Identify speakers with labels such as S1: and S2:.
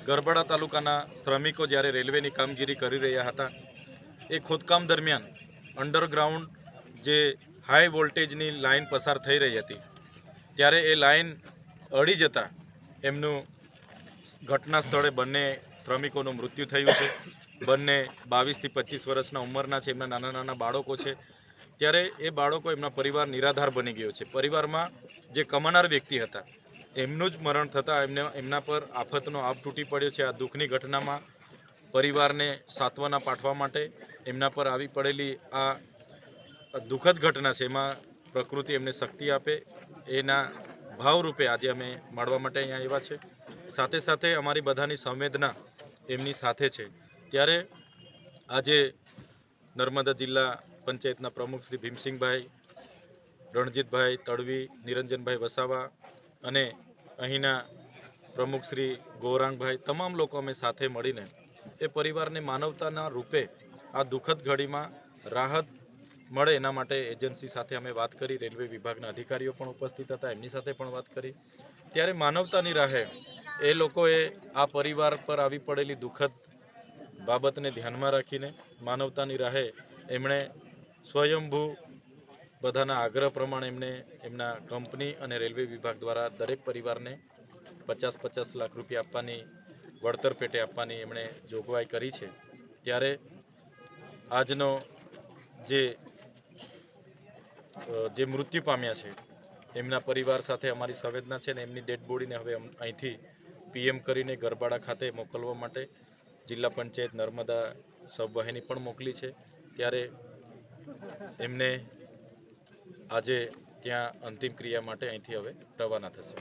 S1: ગરબાડા તાલુકાના શ્રમિકો જ્યારે રેલવેની કામગીરી કરી રહ્યા હતા એ ખોદકામ દરમિયાન અંડરગ્રાઉન્ડ જે હાઈ વોલ્ટેજની લાઈન પસાર થઈ રહી હતી ત્યારે એ લાઈન અડી જતાં એમનું ઘટના સ્થળે બંને શ્રમિકોનું મૃત્યુ થયું છે। બંને 22 થી 25 વર્ષના ઉંમરના છે। એમના નાના નાના બાળકો છે। ત્યારે એ બાળકો એમના પરિવાર નિરાધાર બની ગયો છે। પરિવારમાં જે કમાનાર વ્યક્તિ હતા એમનું જ મરણ થતાં એમના પર આફતનો આપ તૂટી પડ્યો છે। આ દુઃખની ઘટનામાં પરિવારને સાંત્વના પાઠવા માટે એમના પર આવી પડેલી આ દુઃખદ ઘટના છે એમાં પ્રકૃતિ એમને શક્તિ આપે એના ભાવરૂપે આજે અમે મળવા માટે અહીંયા આવ્યા છે। સાથે સાથે અમારી બધાની સંવેદના એમની સાથે છે। ત્યારે આજે નર્મદા જિલ્લા પંચાયતના પ્રમુખ શ્રી ભીમસિંહભાઈ, રણજીતભાઈ તડવી, નિરંજનભાઈ વસાવા અને અહીંના પ્રમુખ શ્રી ગૌરાંગભાઈ, તમામ લોકો અમે સાથે મળીને એ પરિવારને માનવતાના રૂપે આ દુઃખદ ઘડીમાં રાહત મળે એના માટે એજન્સી સાથે અમે વાત કરી। રેલવે વિભાગના અધિકારીઓ પણ ઉપસ્થિત હતા, એમની સાથે પણ વાત કરી। ત્યારે માનવતાની રાહે એ લોકોએ આ પરિવાર પર આવી પડેલી દુઃખદ બાબતને ધ્યાનમાં રાખીને માનવતાની રાહે એમણે સ્વયંભૂ બધાના આગ્રહ પ્રમાણે એમને એમના કંપની અને રેલવે વિભાગ દ્વારા દરેક પરિવારને 50-50 લાખ રૂપિયા આપવાની, વળતર પેટે આપવાની એમણે જોગવાઈ કરી છે। ત્યારે આજનો જે મૃત્યુ પામ્યા છે એમના પરિવાર સાથે અમારી સંવેદના છે ને એમની ડેડ બોડીને હવે અહીંથી પીએમ કરીને ગરબાડા ખાતે મોકલવા માટે જિલ્લા પંચાયત નર્મદા સબવાહિની પણ મોકલી છે। ત્યારે એમને આજે ત્યાં અંતિમ ક્રિયા માટે અહીંથી હવે રવાના થશે।